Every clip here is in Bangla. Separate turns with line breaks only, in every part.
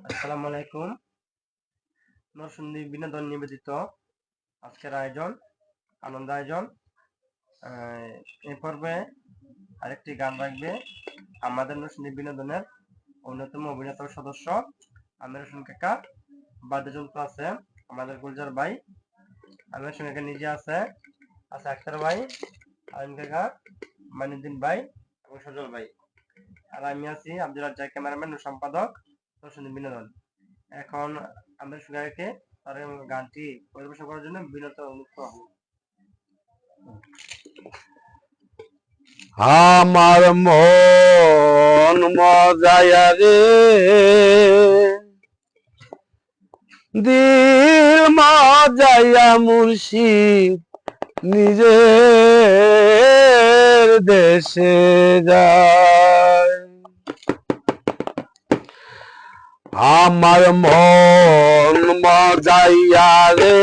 আসসালামু আলাইকুম। নরসিংদী বিনোদন নিবেদিত আজকের আয়োজন আনন্দ আয়োজন। এই পর্বে আরেকটি গান রাখবে আমাদের নরসিংদী বিনোদনের অন্যতম অভিনেতা সদস্য আমির হোসেন কাকা। বাদ্যযন্ত্র আছে আমাদের গুলজার ভাই, আমির হোসেন কাকা নিজে আছে আক্তার ভাই, আলিম কাকা, মাইনুদ্দিন ভাই এবং সজল ভাই। আর আমি আছি আব্দুল রাজ্জাক, ক্যামেরাম্যান ও সম্পাদক নরসিংদী বিনোদন। এখন আমির হোসেন কাকাকে তার গানটি পরিবেশন করার জন্য বিনত অনুরোধ করা হলো।
আমার মন মজায়া রে, দিল মজায়া মুর্শিদ নিজের দেশে যায়। আমার মন মজাইয়া রে,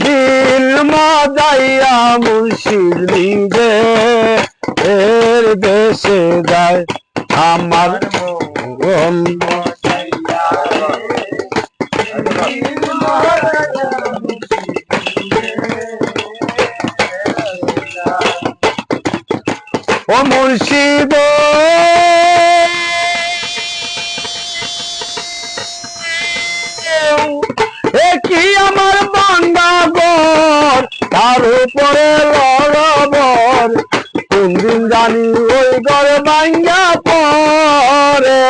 দিল মজাইয়া মুর্শিদ নিজের দেশে যায়। আমার মন মজাইয়া ও মুর্শিদ কি আমার বান্দা ঘর, তার উপরে লড়বর, কোন দিন জানি ওই ঘর ভাঙ্গা পরে।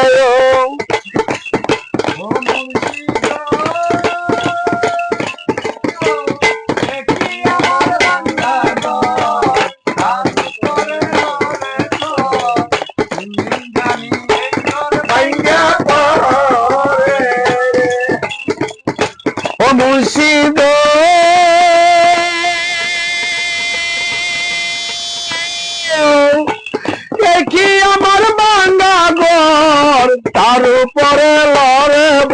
মুর্শিদ দেখি আমার ভাঙ্গা ঘর, তার উপরে লড়ব,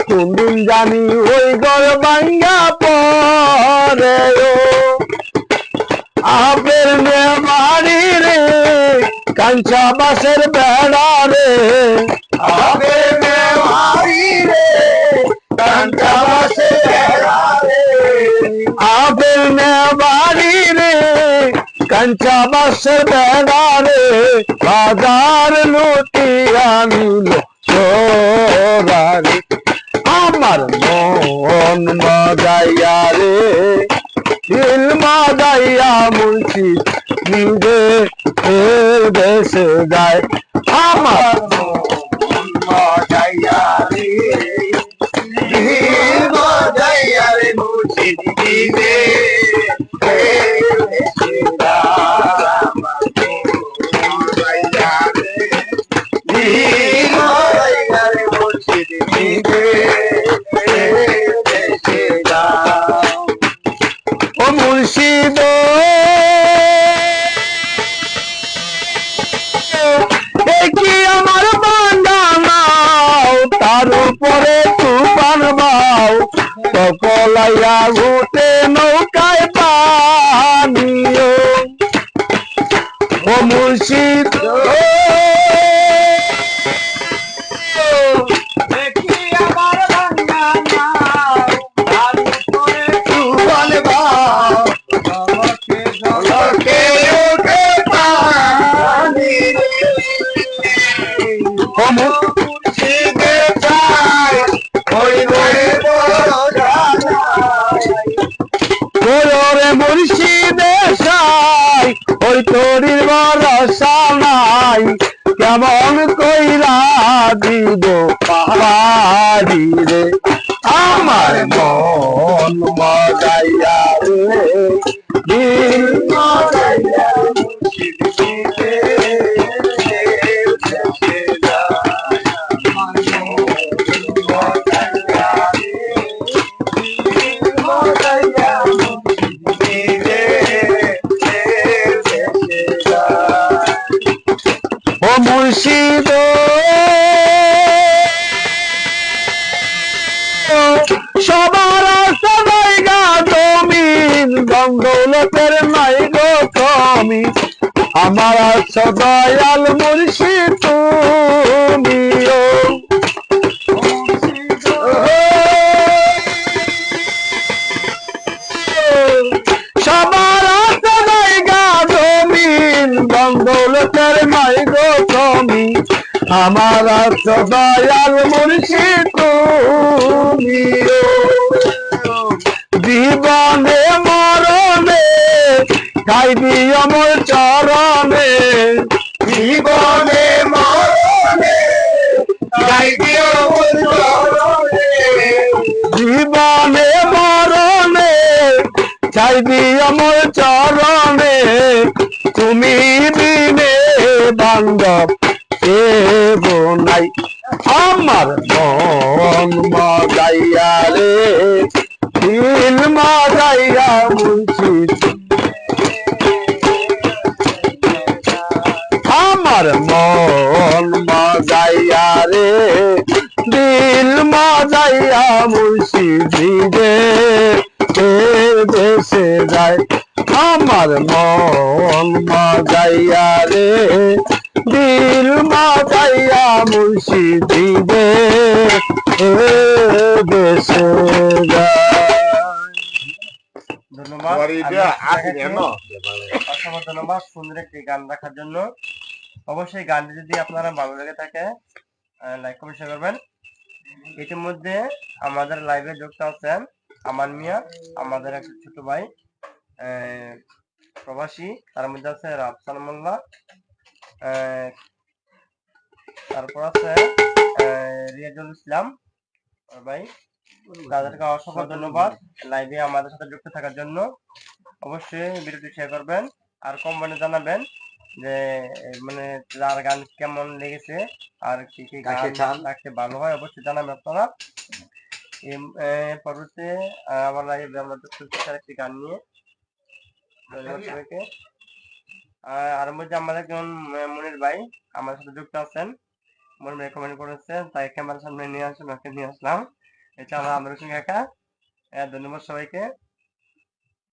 কোন দিন জানি ওই ঘর ভাঙ্গা পরে। আপের বাড়ি রে, কাঞ্চা বাসের বেড়া রে, আপের বাড়ি রে, কাঞ্চা বাসের বেড়া রে, আপের বাড়ি রে, কাঞ্চা বাসের বেড়া রে, বাজার লুটিয়া নিল চোরারে। আমার মন মজাইয়া রে, দিল মজাইয়া মুর্শিদ নিজে দেশে যায়। আমার মন মজাইয়া রে, দিল মজাইয়া রে মুর্শিদ নিজে দেশে যায়। দিল মজাইয়া রে মুর্শিদ নিজে দেশে যায়। ও মুর্শিদ দেখি আমার বান্দা নাও, তার উপরে তুফান বাও, সকলাইয়া ঘুটে নৌকায় পানিও। ও মুর্শিদ দেখি আমার বান্দা নাও, তার উপরে তুফান বাও, ঝলকে উঠে পানি। ও মুর্শিদ চাই ওই রে বড় রে মুর্শিদ চাই ওই তোরির ভরসা নাই, কেমন কইরা দিব পাহাড়ি রে। আমার মন মজাইয়া রে, দিল মজাইয়া মুর্শিদ নিজে দেশে যায়। আমার মন মজাইয়া রে, দিল মজাইয়া মুর্শিদ নিজে দেশে যায়। ও মুর্শিদ সবার আছে জায়গা জমিন, গঙ্গলতের নাই আমার তো দয়াল মুর্শিদ তুমি জীবনে মরণে খাইবি আমার চরণে জীবনে মরণে খাইবি আমার চরণে জীবনে মরণে চাইবি আমার চরণে তুমি বিনে বান্ধব কেব নাই আমার মন মজাইয়া রে দিল মজাইয়া মুর্শিদ আমার মন মজাইয়া রে দিল মজাইয়া মুর্শিদে দেশে যায় আমার মন মজাইয়া রে দিল মজাইয়া মুর্শিদে দেশে যায়।
ধন্যবাদ, অসংখ্য ধন্যবাদ সুন্দর একটি গান রাখার জন্য। অবশ্যই গানটি যদি আপনারা ভালো লেগে থাকে লাইক কমেন্ট শেয়ার করবেন। ইতিমধ্যে আমাদের লাইভে যুক্ত আছেন আমান মিয়া, আমাদের একটা ছোট ভাই প্রবাসী, তার মধ্যে আছে রাফসান মোল্লা, তারপর আছে রিয়াজুল ইসলাম ভাই। তাদেরকে অসংখ্য ধন্যবাদ লাইভে আমাদের সাথে যুক্ত থাকার জন্য। অবশ্যই ভিডিওটি শেয়ার করবেন আর কমেন্টে জানাবেন যে মানে যার গান কেমন লেগেছে আর কি কি গান রাখতে ভালো হয়, অবশ্যই জানাবেন আপনারা। পরবর্তীতে আবার লাইভে আমরা যুক্ত হচ্ছি একটি গান নিয়ে। ধন্যবাদ সবাইকে। আর মধ্যে আমাদের একজন মনির ভাই আমার সাথে যুক্ত আছেন, মনির ভাই কমেন্ট করেছেন, তাই ক্যামেরার সামনে নিয়ে আসুন, ওকে নিয়ে আসলাম। এটা আমার আন্দোলন কাকা। ধন্যবাদ সবাইকে।